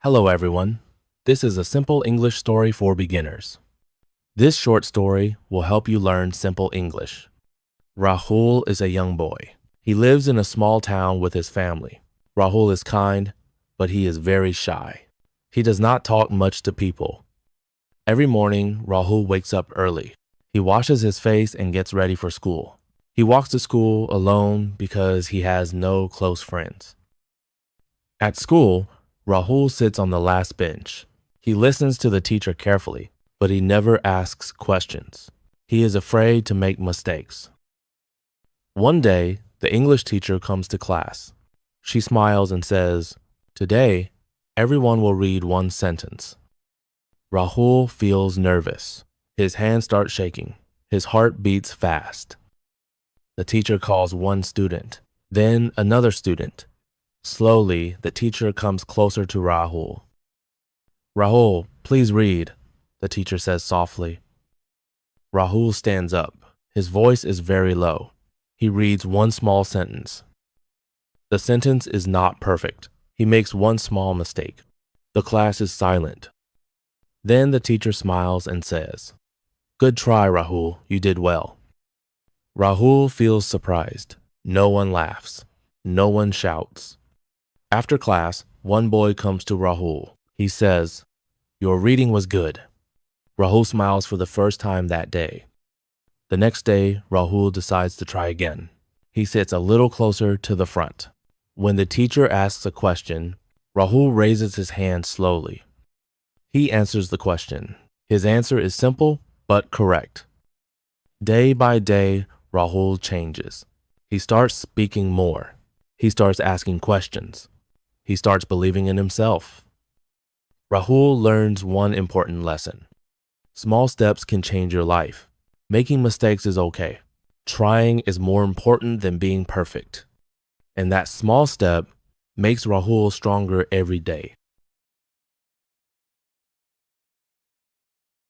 Hello, everyone. This is a simple English story for beginners. This short story will help you learn simple English. Rahul is a young boy. He lives in a small town with his family. Rahul is kind, but he is very shy. He does not talk much to people. Every morning, Rahul wakes up early. He washes his face and gets ready for school. He walks to school alone because he has no close friends. At school, Rahul sits on the last bench. He listens to the teacher carefully, but he never asks questions. He is afraid to make mistakes. One day, the English teacher comes to class. She smiles and says, "Today, everyone will read one sentence." Rahul feels nervous. His hands start shaking. His heart beats fast. The teacher calls one student, then another student. Slowly, the teacher comes closer to Rahul. "Rahul, please read," the teacher says softly. Rahul stands up. His voice is very low. He reads one small sentence. The sentence is not perfect. He makes one small mistake. The class is silent. Then the teacher smiles and says, "Good try, Rahul. You did well." Rahul feels surprised. No one laughs. No one shouts. After class, one boy comes to Rahul. He says, "Your reading was good." Rahul smiles for the first time that day. The next day, Rahul decides to try again. He sits a little closer to the front. When the teacher asks a question, Rahul raises his hand slowly. He answers the question. His answer is simple but correct. Day by day, Rahul changes. He starts speaking more. He starts asking questions. He starts believing in himself. Rahul learns one important lesson. Small steps can change your life. Making mistakes is okay. Trying is more important than being perfect. And that small step makes Rahul stronger every day.